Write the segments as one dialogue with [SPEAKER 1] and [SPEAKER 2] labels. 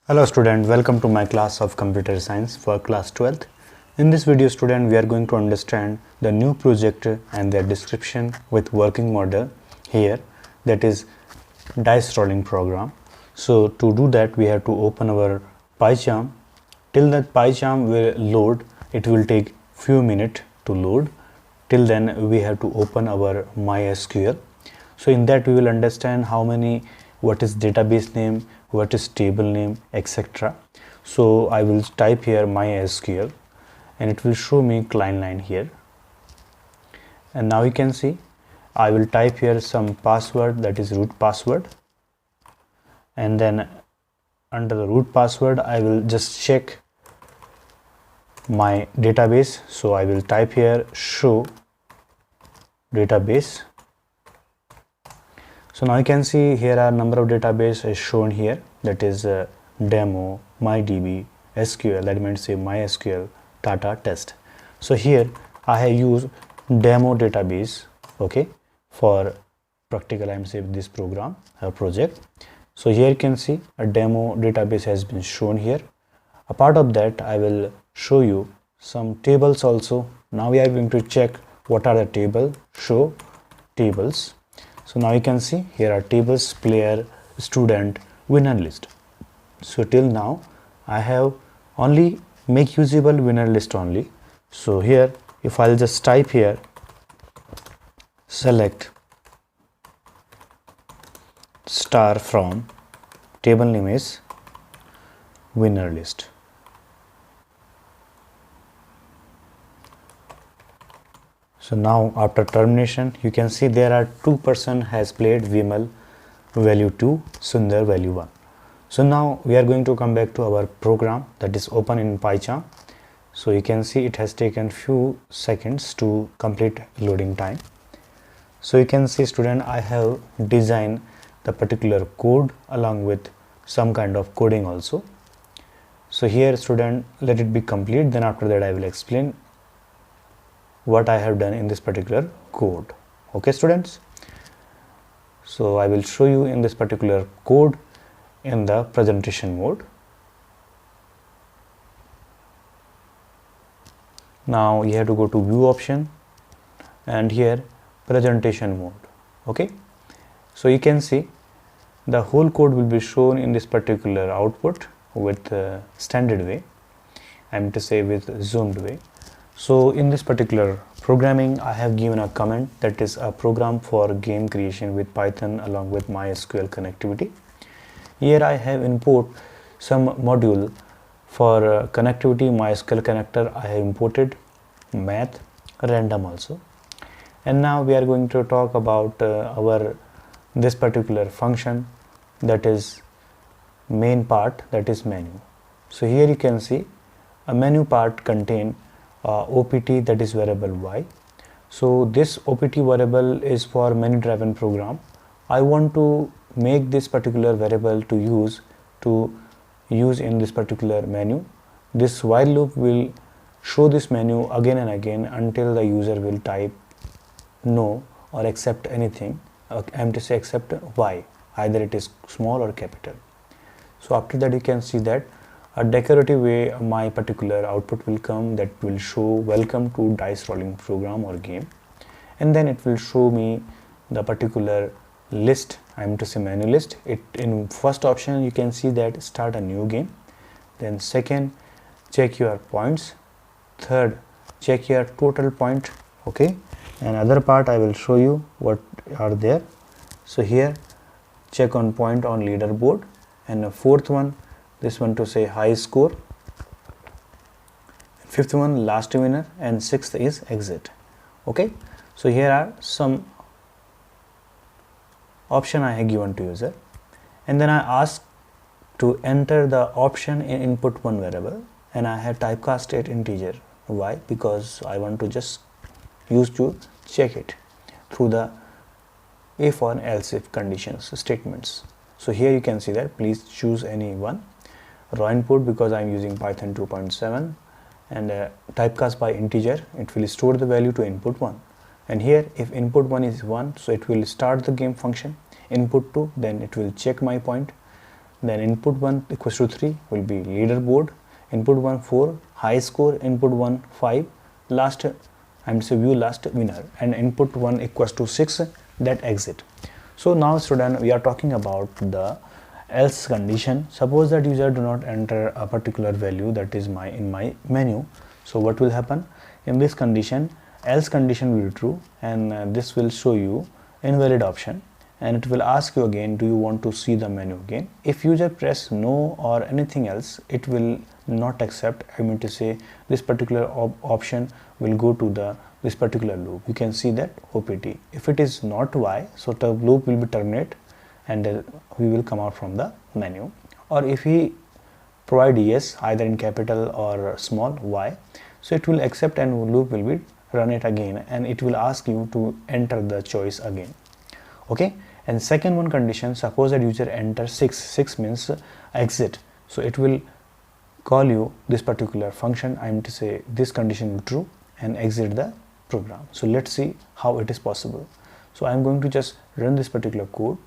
[SPEAKER 1] Hello student, welcome to my class of computer science for class 12th. In this video student, we are going to understand the new project and their description with working model here, that is dice rolling program. So to do that we have to open our PyCharm. Till that PyCharm will load, it will take few minutes to load. Till then we have to open our MySQL. So in that we will understand what is database name, what is table name, etc. So I will type here MySQL and it will show me client line here. And now you can see I will type here some password, that is root password, and then under the root password I will just check my database. So I will type here show database. So now you can see here are number of database is shown here, that is demo, MyDB, SQL, that means say MySQL, Tata test. So here I have used demo database, okay, for practical I'm saying this program project. So here you can see a demo database has been shown here. A part of that I will show you some tables also. Now we are going to check what are the table, show tables. So now you can see here are tables, player, student, winner list. So till now I have only make usable winner list only. So here if I'll just type here select star from table name is winner list. So now after termination you can see there are 2% has played, Vimal value 2, Sundar value 1. So now we are going to come back to our program that is open in PyCharm. So you can see it has taken few seconds to complete loading time. So you can see student I have designed the particular code along with some kind of coding also. So here student let it be complete, then after that I will explain what I have done in this particular code. Okay students, so I will show you in this particular code in the presentation mode. Now you have to go to view option and here presentation mode. Okay, so you can see the whole code will be shown in this particular output with standard way, I mean to say with zoomed way. So in this particular programming I have given a comment that is a program for game creation with Python along with MySQL connectivity. Here I have import some module for connectivity, MySQL connector I have imported, math, random also. And now we are going to talk about this particular function, that is main part, that is menu. So here you can see a menu part contain OPT, that is variable y. So this OPT variable is for menu driven program. I want to make this particular variable to use in this particular menu. This while loop will show this menu again and again until the user will type no or accept anything. I'm to say accept y, either it is small or capital. So after that you can see that a decorative way my particular output will come, that will show welcome to dice rolling program or game, and then it will show me the particular list, I'm to say menu list. It in first option you can see that start a new game, then second check your points, third check your total point, okay, and other part I will show you what are there. So here check on point on leaderboard, and the fourth one, this one to say high score, fifth one last winner, and sixth is exit. Okay, so here are some option I have given to user, and then I ask to enter the option in input one variable, and I have typecast it integer. Why? Because I want to just use to check it through the if or else if conditions statements. So here you can see that please choose any one. Raw input because I am using Python 2.7, and typecast by integer, it will store the value to input 1, and here if input 1 is 1, so it will start the game function, input 2, then it will check my point, then input 1 equals to 3 will be leaderboard, input 1 4, high score, input 1 5, last I'm to say view last winner, and input 1 equals to 6, that exit. So now student, we are talking about the else condition. Suppose that user do not enter a particular value that is in my menu. So what will happen in this condition? Else condition will be true, and this will show you invalid option, and it will ask you again, do you want to see the menu again? If user press no or anything else, it will not accept. I mean to say this particular option will go to this particular loop. You can see that OPT. If it is not Y, so the loop will be terminate, and we will come out from the menu. Or if we provide yes either in capital or small Y, so it will accept and loop will be run it again, and it will ask you to enter the choice again. Okay. And second one condition, suppose that user enter 6 means exit, so it will call you this particular function. I am to say this condition will true and exit the program. So let's see how it is possible. So I am going to just run this particular code,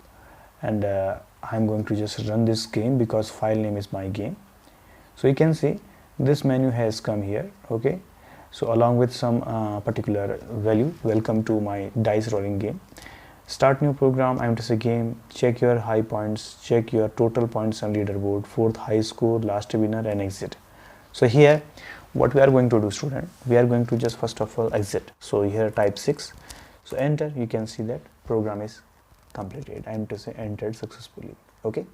[SPEAKER 1] and I am going to just run this game because file name is my game. So you can see this menu has come here. Okay, so along with some particular value, welcome to my dice rolling game. Start new program, I am to say game, check your high points, check your total points on leaderboard, 4th high score, last winner, and exit. So here what we are going to do, student, we are going to just first of all exit. So here type 6, so enter. You can see that program is completed. I am to say entered successfully. Okay,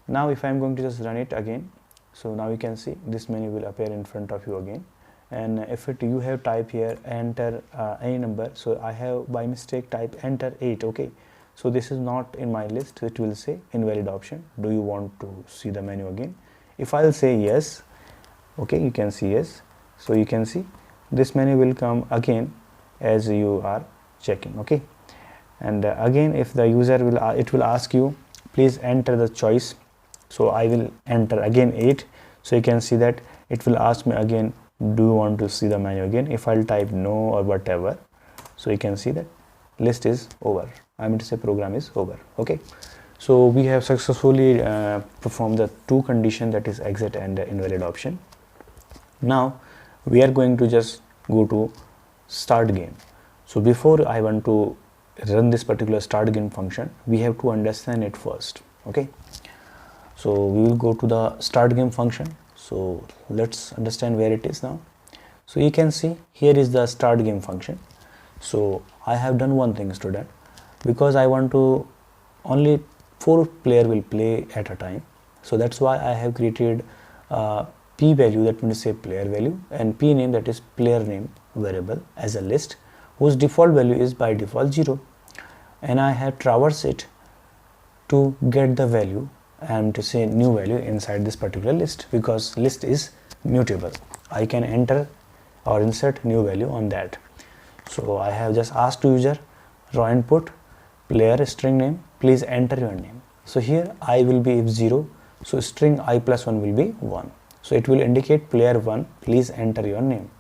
[SPEAKER 1] now if I am going to just run it again, so now you can see this menu will appear in front of you again. And if you have type here enter any number, so I have by mistake type enter 8. Okay, so this is not in my list, it will say invalid option, do you want to see the menu again? If I'll say yes, okay, you can see yes, so you can see this menu will come again as you are checking. Okay, and again if the user will it will ask you please enter the choice, so I will enter again 8. So you can see that it will ask me again, do you want to see the menu again? If I'll type no or whatever, so you can see that list is over. I mean to say program is over. Okay, so we have successfully performed the two conditions, that is exit and invalid option. Now we are going to just go to start game. So before I want to run this particular start game function, we have to understand it first. Okay, so we will go to the start game function. So let's understand where it is now. So you can see here is the start game function. So I have done one thing, student, because I want to only 4 player will play at a time. So that's why I have created p value, that means say player value, and p name, that is player name variable, as a list whose default value is by default 0, and I have traversed it to get the value and to say new value inside this particular list, because list is mutable. I can enter or insert new value on that. So I have just asked to user raw input player string name, please enter your name. So here I will be 0, so string I plus 1 will be 1. So it will indicate player 1, please enter your name.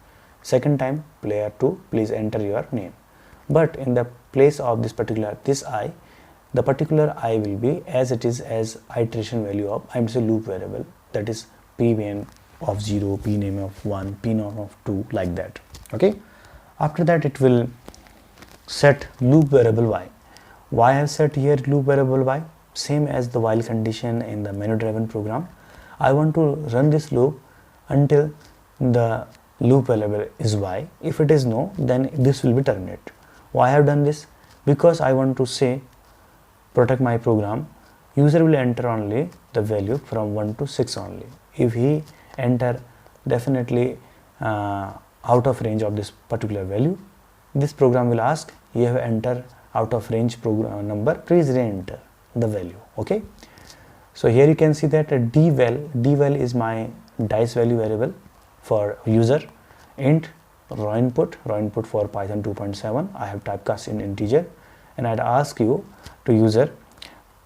[SPEAKER 1] Second time player 2, please enter your name. But in the place of this particular I, the particular I will be as it is as iteration value of I am say loop variable, that is p name of 0, p name of 1, p name of 2, like that. Okay, after that it will set loop variable y. Why I have set here loop variable y? Same as the while condition in the menu driven program. I want to run this loop until the loop variable is y. If it is no, then this will be terminated. Why I have done this? Because I want to say protect my program, user will enter only the value from 1 to 6 only. If he enter definitely out of range of this particular value, this program will ask you have entered out of range program number, please re-enter the value. Okay, so here you can see that dval is my dice value variable for user, int raw input for Python 2.7 I have typecast in integer, and I'd ask you to user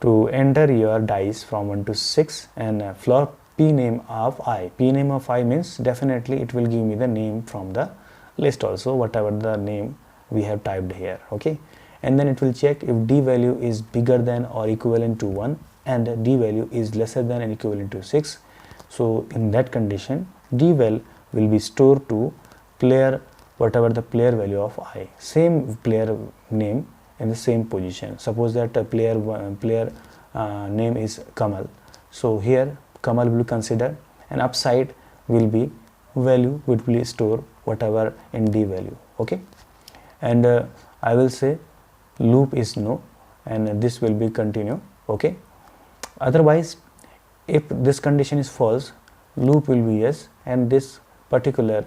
[SPEAKER 1] to enter your dice from 1 to 6 and floor p name of I. P name of I means definitely it will give me the name from the list also, whatever the name we have typed here. Okay, and then it will check if d value is bigger than or equivalent to 1, and d value is lesser than and equivalent to 6. So in that condition, dval will be stored to player, whatever the player value of I, same player name in the same position. Suppose that a player name is Kamal. So here Kamal will be considered, and upside will be value which will store whatever in d value. Okay, and I will say loop is no, and this will be continue. Okay, otherwise if this condition is false, loop will be yes, and this particular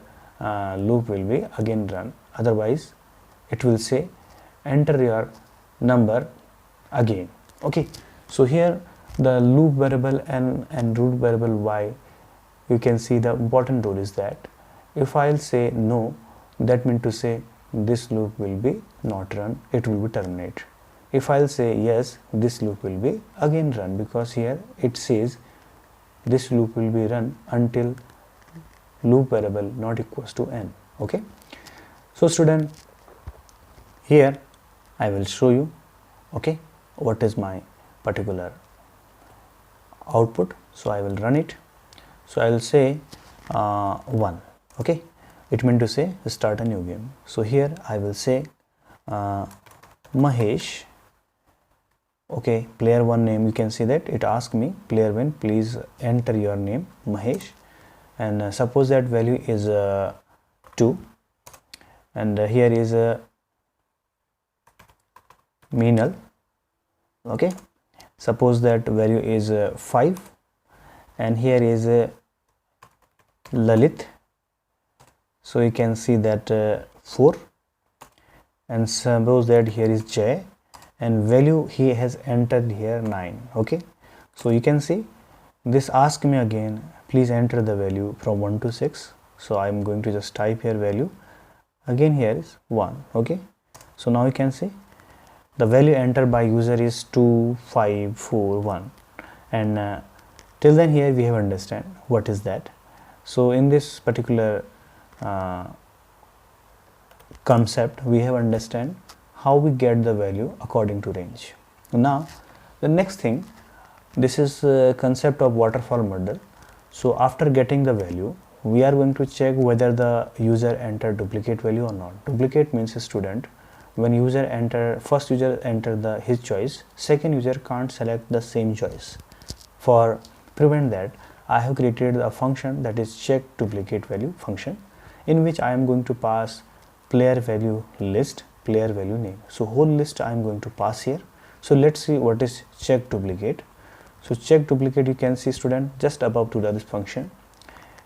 [SPEAKER 1] loop will be again run. Otherwise it will say enter your number again. Okay, so here the loop variable and root variable y, you can see the important rule is that if I'll say no, that means to say this loop will be not run, it will be terminate. If I'll say yes, this loop will be again run, because here it says this loop will be run until loop variable not equals to n. Okay, so student, here I will show you, okay, what is my particular output. So I will run it. So I will say 1. Okay, it meant to say start a new game. So here I will say Mahesh. Okay, player 1 name, you can see that it asked me player 1, please enter your name Mahesh, and suppose that value is 2, and here is Meenal. Okay, suppose that value is 5, and here is Lalit. So you can see that 4, and suppose that here is Jay, and value he has entered here 9. Okay, so you can see this ask me again, please enter the value from 1 to 6. So I am going to just type here value, again here is 1. Okay, so now you can see the value entered by user is 2, 5, 4, 1, and till then here we have understand what is that. So in this particular concept, we have understand how we get the value according to range. Now the next thing, this is a concept of waterfall model. So after getting the value, we are going to check whether the user entered duplicate value or not. Duplicate means a student, when user enter, first user enter his choice, second user can't select the same choice. For prevent that, I have created a function that is check duplicate value function, in which I am going to pass player value list, player value name. So whole list I am going to pass here. So let's see what is check duplicate. So check duplicate, you can see student just above to this function,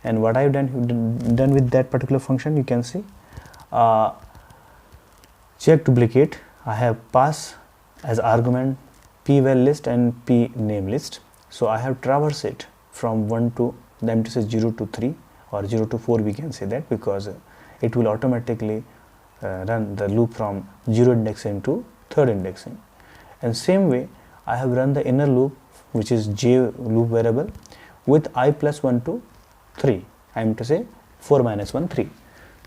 [SPEAKER 1] and what I have done with that particular function, you can see check duplicate, I have passed as argument p-val list and p name list. So I have traversed it from 1 to, them to say 0 to 3 or 0 to 4, we can say that, because it will automatically run the loop from 0 indexing to 3rd indexing. And same way I have run the inner loop, which is j loop variable, with I plus 1 to 3, I am to say 4 minus 1 3.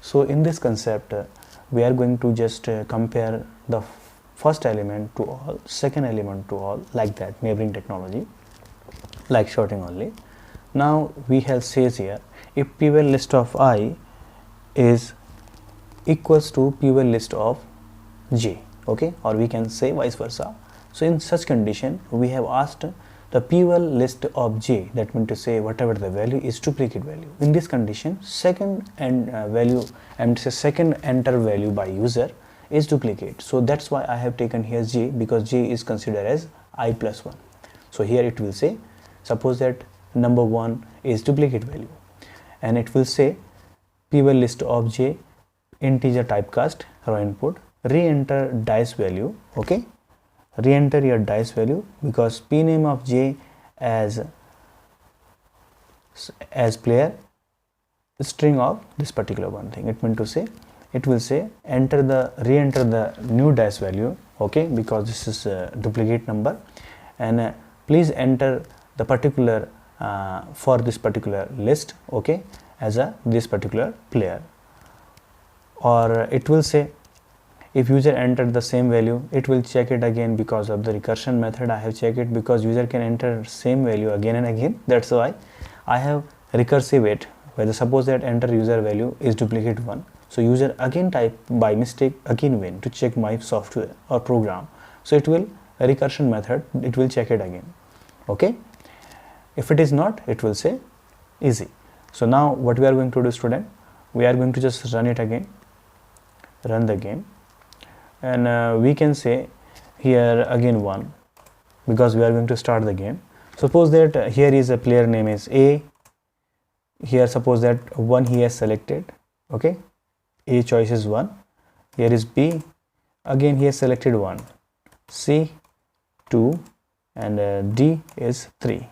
[SPEAKER 1] So in this concept we are going to just compare the first element to all, second element to all, like that, neighboring technology, like sorting only. Now we have says here, if p-val list of I is equals to p-val list of j, okay, or we can say vice versa. So in such condition, we have asked the p-val list of j, that means to say whatever the value is duplicate value. In this condition, second and value, and say second enter value by user is duplicate. So that's why I have taken here j, because j is considered as I plus 1. So here it will say, suppose that number 1 is duplicate value, and it will say p-val list of j integer typecast raw input, re-enter dice value. Okay, re-enter your dice value, because p name of j as player string of this particular one thing. It meant to say, it will say re-enter the new dice value. Okay, because this is a duplicate number, and please enter the particular for this particular list, okay, as this particular player. Or it will say If user entered the same value, it will check it again. Because of the recursion method, I have checked it, because user can enter same value again and again. That's why I have recursive it. Whether suppose that enter user value is duplicate 1, so user again type by mistake again win to check my software or program, so it will recursion method, it will check it again. Okay, if it is not, it will say easy. So now what we are going to do, student, we are going to just run it again, run the game, and we can say here again 1, because we are going to start the game. Suppose that here is a player name is A, here suppose that 1 he has selected. Okay, A choice is 1, here is B, again he has selected 1, C 2, and D is 3.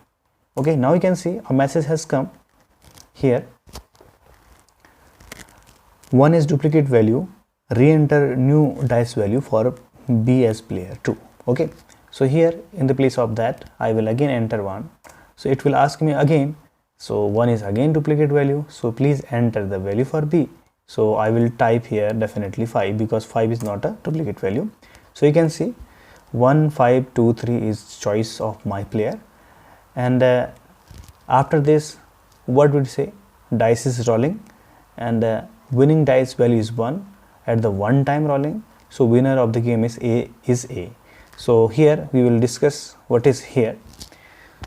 [SPEAKER 1] Okay, now you can see a message has come here, 1 is duplicate value, re-enter new dice value for B as player 2. Okay, so here in the place of that I will again enter 1, so it will ask me again, so 1 is again duplicate value, so please enter the value for B. So I will type here definitely 5, because 5 is not a duplicate value. So you can see 1 5 2 3 is choice of my player, and after this what would say, dice is rolling, and winning dice value is 1 at the one time rolling, so winner of the game is A. So here we will discuss what is here.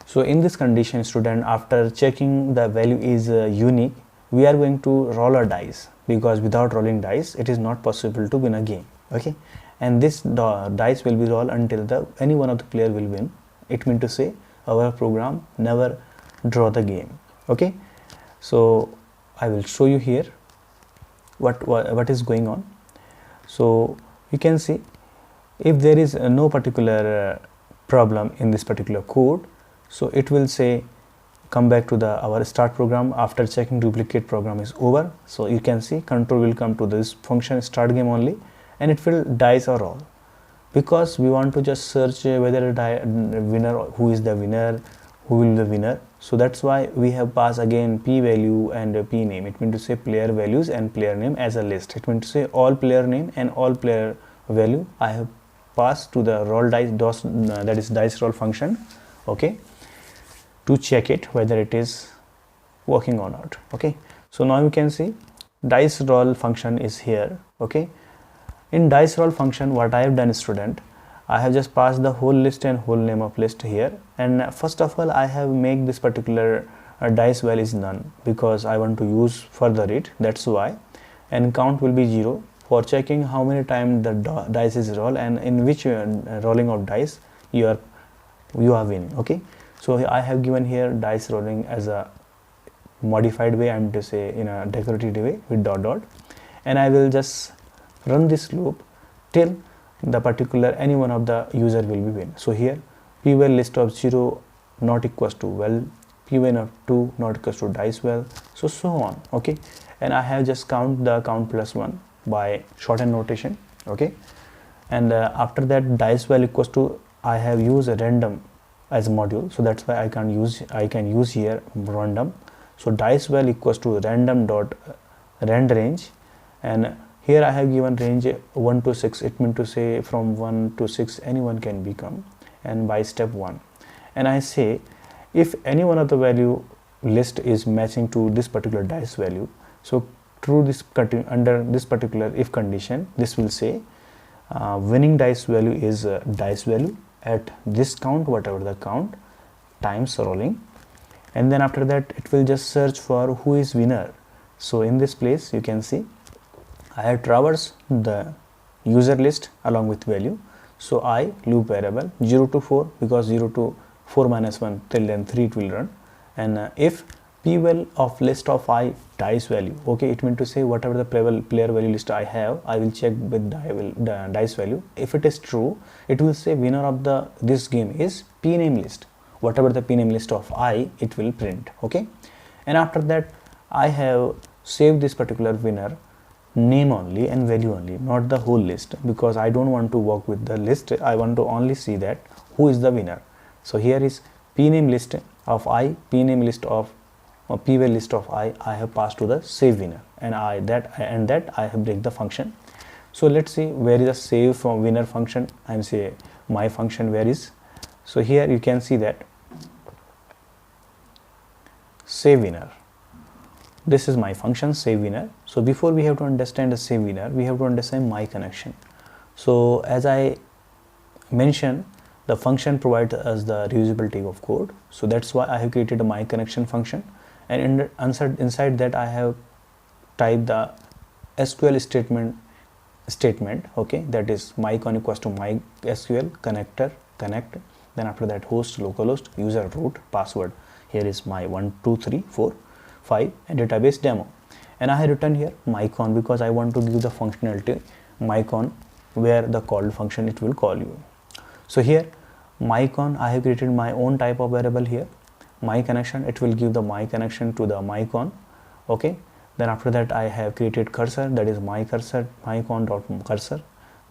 [SPEAKER 1] So in this condition, student, after checking the value is unique, we are going to roll a dice, because without rolling dice it is not possible to win a game. Okay, and this dice will be rolled until any one of the player will win. It means to say our program never draw the game. Okay, so I will show you here what is going on. So you can see if there is no particular problem in this particular code, so it will say come back to our start program after checking duplicate program is over. So you can see control will come to this function start game only, and it will dice or roll, because we want to just search whether winner, who is the winner, who will be the winner. So that's why we have passed again p value and p name. It means to say player values and player name as a list. It means to say all player name and all player value I have passed to the roll dice that is dice roll function. Okay, to check it whether it is working or not. Okay, so now you can see dice roll function is here. Okay, in dice roll function what I have done, student, I have just passed the whole list and whole name of list here, and first of all I have make this particular dice value is none, because I want to use further it, that's why, and count will be 0 for checking how many times the dice is roll and in which rolling of dice you are winning. Okay, so I have given here dice rolling as a modified way, I am to say in a decorative way with dot, and I will just run this loop till the particular any one of the user will be win. So here p-val list of 0 not equals to well, p-val of 2 not equals to dice well, so on. Okay, and I have just count plus 1 by shorthand notation. Okay, and after that dice well equals to, I have used a random as a module, so that's why I can use here random. So dice well equals to random dot rand range, and here I have given range 1 to 6. It means to say from 1 to 6 anyone can become, and by step 1, and I say if any one of the value list is matching to this particular dice value, so through this under this particular if condition, this will say winning dice value is dice value at this count, whatever the count, times rolling, and then after that it will just search for who is winner. So in this place you can see I have traversed the user list along with value. So I loop variable 0 to 4, because 0 to 4 minus 1 till then 3 it will run, and if p-val of list of I dice value, okay, it means to say whatever the player value list I have, I will check with dice value. If it is true, it will say winner of this game is p name list. Whatever the p name list of I, it will print. Okay, and after that I have saved this particular winner name only and value only, not the whole list, because I don't want to work with the list. I want to only see that who is the winner. So here is p name list of I, p name list of p-val list of I have passed to the save winner, and that I have break the function. So let's see where is the save from winner function. I'm say my function where is. So here you can see that save winner. This is my function save winner. So before we have to understand the save winner, we have to understand my connection. So as I mentioned, the function provides us the reusability of code. So that's why I have created a my connection function, and inside that I have typed the SQL statement, okay, that is mycon equals to my SQL connector connect, then after that host localhost user root password. Here is my 1 2 3 4 5 and database demo, and I have written here mycon because I want to give the functionality mycon where the called function it will call you. So here mycon, I have created my own type of variable here. My connection, it will give the my connection to the mycon, okay. Then after that I have created cursor, that is my cursor mycon.cursor,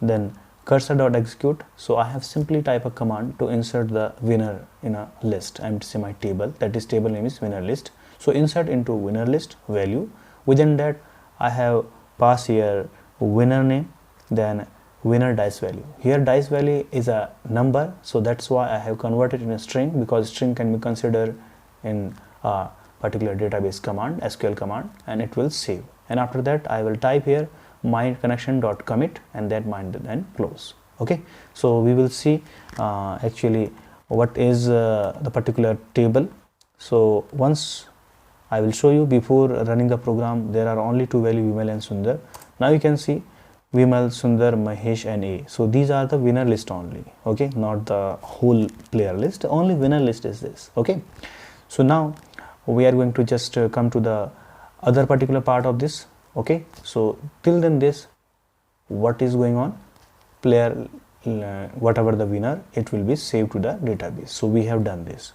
[SPEAKER 1] then cursor.execute. So I have simply type a command to insert the winner in a list. I'm to say my table, that is table name is winner list. So insert into winner list value. Within that I have pass here winner name, then winner dice value. Here dice value is a number, so that's why I have converted in a string, because string can be considered in a particular database command, SQL command, and it will save. And after that I will type here my connection.commit, and that might then close. Okay, so we will see actually what is the particular table. So once I will show you, before running the program there are only two values, Vimal and Sundar. Now you can see Vimal, Sundar, Mahesh and A. So these are the winner list only, okay, not the whole player list, only winner list is this. Okay, so now we are going to just come to the other particular part of this. Okay, so till then this, what is going on, player whatever the winner, it will be saved to the database. So we have done this,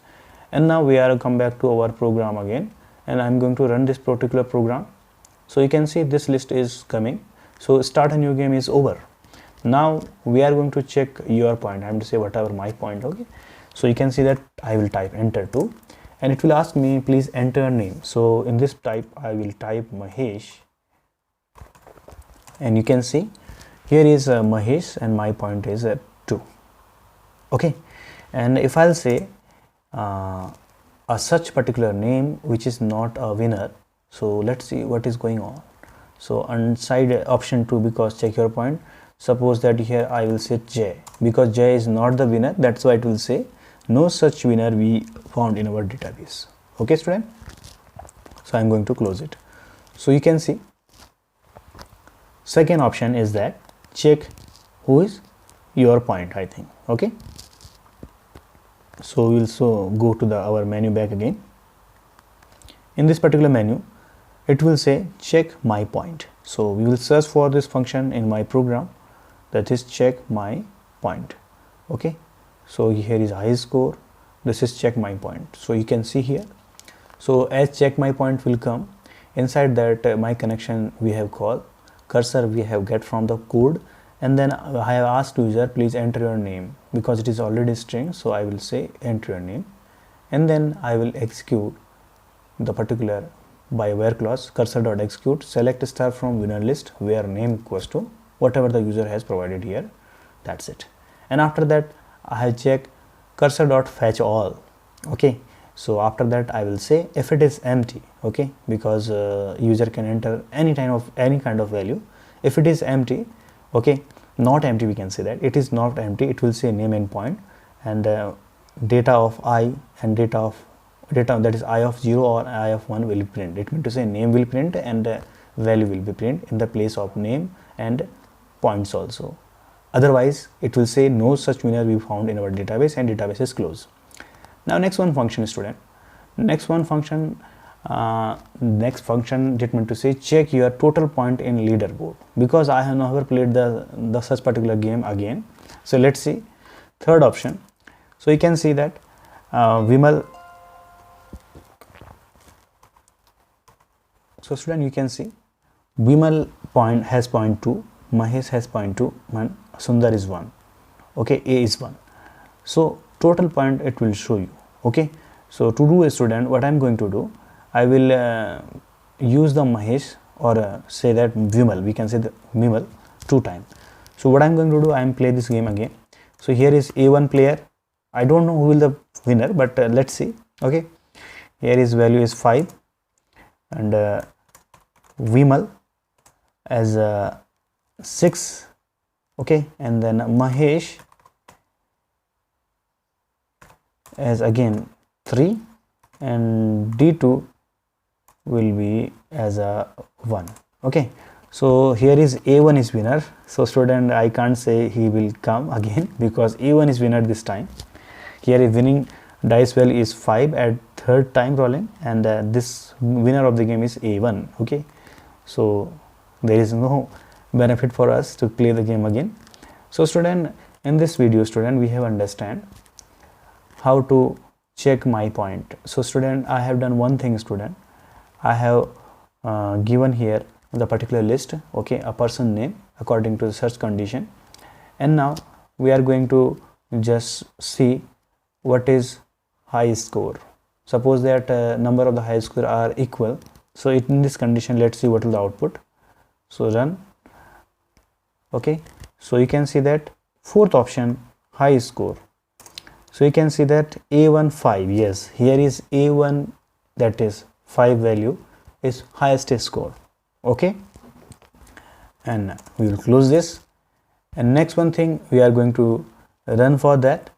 [SPEAKER 1] and now we are come back to our program again, and I'm going to run this particular program. So you can see this list is coming. So start a new game is over. Now we are going to check your point. I'm to say whatever my point. Okay, so you can see that I will type enter 2, and it will ask me please enter a name. So in this type I will type Mahesh, and you can see here is Mahesh and my point is 2. Okay, and if I'll say a such particular name which is not a winner, so let's see what is going on. So inside option 2, because check your point, suppose that here I will say J, because J is not the winner, that's why it will say no such winner we found in our database. Okay student, so I'm going to close it. So you can see second option is that check who is your point, I think. Okay, so we'll go to our menu back again. In this particular menu it will say check my point. So we will search for this function in my program, that is check my point. Okay, so here is high score, this is check my point. So you can see here, so as check my point will come, inside that my connection we have called, cursor we have get from the code, and then I have asked user please enter your name, because it is already string. So I will say enter your name, and then I will execute the particular by where clause cursor.execute select star from winner list where name equals to whatever the user has provided here. That's it. And after that I have checked cursor.fetch all. Okay, so after that I will say if it is empty, okay, because user can enter any kind of value. If it is empty, okay, not empty, we can say that it is not empty, it will say name and point, and data of I and data that is I of 0 or I of 1 will print. It means to say name will print and value will be print in the place of name and points also. Otherwise it will say no such winner we found in our database, and database is closed. Now next one function student, next function it meant to say check your total point in leaderboard, because I have never played the such particular game again. So let's see third option. So you can see that Vimal. So student, you can see Vimal point has 0.2, Mahesh has 0.2, and Sundar is 1. Okay, A is 1. So total point it will show you. Okay, so to do a student, what I'm going to do, I will use the Mahesh, or say that Vimal, we can say the Vimal 2 times. So what I'm going to do, I'm play this game again. So here is A1 player. I don't know who will the winner, but let's see. Okay, here his value is 5, and Vimal as 6. Okay, and then Mahesh as again 3, and D2 will be as a 1. Okay, so here is A1 is winner. So student, I can't say he will come again because A1 is winner this time. Here is winning dice value is 5 at 3rd time rolling, and this winner of the game is A1. Okay, so there is no benefit for us to play the game again. So student, in this video student, we have understand how to check my point. So student, I have done one thing student. I have given here the particular list, okay, a person name according to the search condition, and now we are going to just see what is high score. Suppose that number of the high score are equal. So in this condition, let's see what is the output. So run. Okay, so you can see that 4th option, high score. So you can see that A1 5. Yes, here is A1, that is 5 value is highest score. Okay, and we will close this, and next one thing we are going to run for that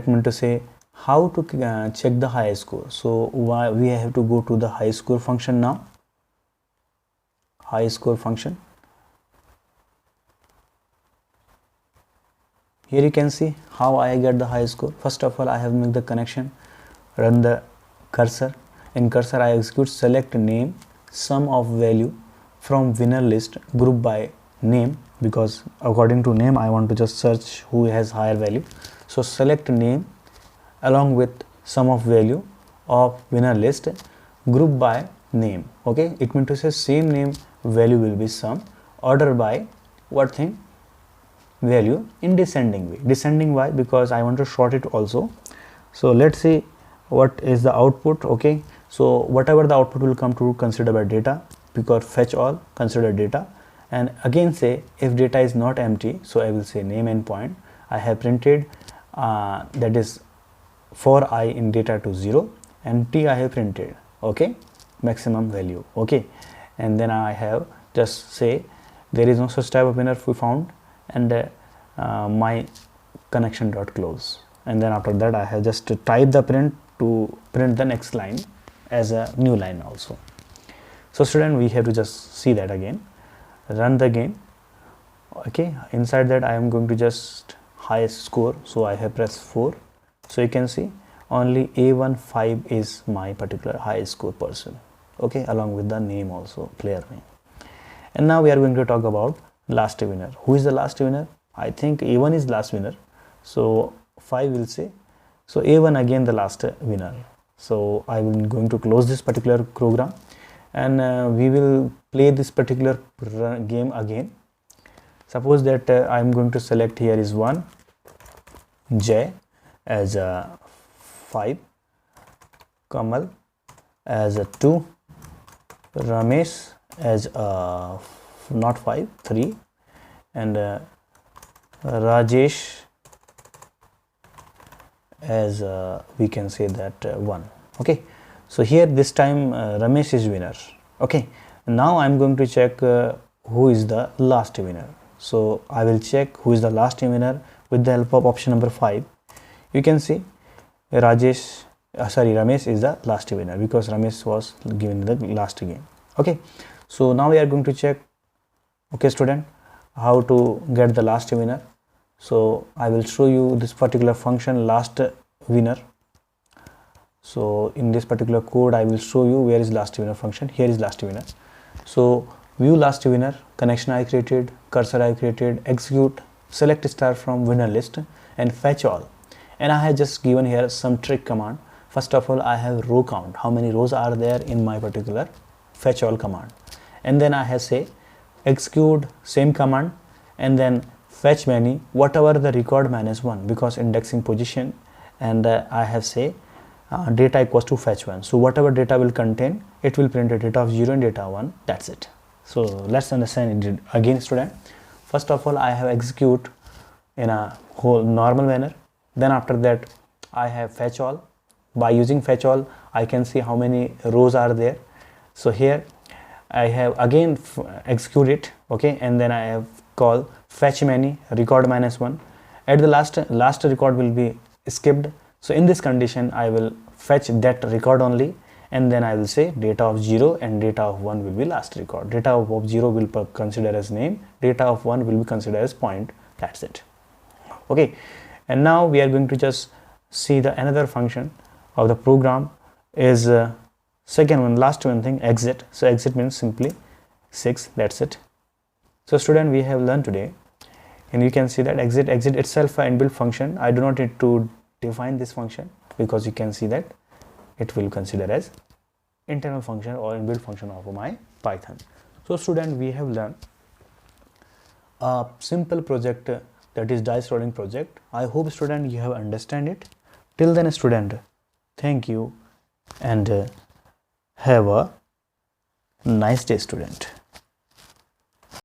[SPEAKER 1] means to say how to check the high score. So why we have to go to the high score function now. High score function, here you can see how I get the high score. First of all, I have made the connection, run the cursor. In cursor I execute select name sum of value from winner list group by name, because according to name I want to just search who has higher value. So select name along with sum of value of winner list group by name. Okay, it means to say same name value will be sum, order by what thing, value in descending way. Descending why? Because I want to sort it also. So let's see what is the output. Okay, so whatever the output will come to consider by data, because fetch all consider data, and again say if data is not empty, so I will say name endpoint. I have printed that is for I in data to 0, and t I have printed, okay, maximum value. Okay, and then I have just say there is no such type of winner we found, and my connection dot close, and then after that I have just to type the print to print the next line as a new line also. So student, we have to just see that again, run the game. Okay, inside that I am going to just highest score, so I have pressed 4. So you can see only A1 5 is my particular high score person. Okay, along with the name also, player name. And now we are going to talk about last winner. Who is the last winner? I think A1 is last winner, so 5 will say. So A1 again the last winner. So I will going to close this particular program, and we will play this particular game again. Suppose that I am going to select here is 1, Jay as a 5, Kamal as a 2, Ramesh as a not 5, 3, and Rajesh as we can say that 1. Okay, so here this time Ramesh is winner. Okay, now I am going to check who is the last winner. So I will check who is the last winner with the help of option number 5. You can see Ramesh is the last winner because Ramesh was given the last game. Okay, so now we are going to check, okay student, how to get the last winner. So I will show you this particular function, last winner. So in this particular code I will show you where is last winner function. Here is last winner. So view last winner, connection I created, cursor I created, execute, select star from winner list, and fetch all. And I have just given here some trick command. First of all, I have row count, how many rows are there in my particular fetch all command, and then I have say execute same command, and then fetch many whatever the record -1 because indexing position, and I have say data equals to fetch 1. So whatever data will contain, it will print a data of 0 and data 1. That's it. So let's understand it again, student. First of all, I have execute in a whole normal manner. Then after that, I have fetch all. By using fetch all, I can see how many rows are there. So here I have again execute it, okay, and then I have call fetch many record -1. At the last record will be skipped. So in this condition, I will fetch that record only, and then I will say data of 0 and data of 1 will be last record. Data of 0 will be considered as name, data of 1 will be considered as point. That's it. Okay, and now we are going to just see the another function of the program is second one, last one thing, exit. So exit means simply 6. That's it. So student, we have learned today, and you can see that exit itself an inbuilt function. I do not need to define this function because you can see that it will consider as internal function or inbuilt function of my Python. So student, we have learned a simple project, that is dice rolling project. I hope student you have understand it. Till then student, thank you and have a nice day student.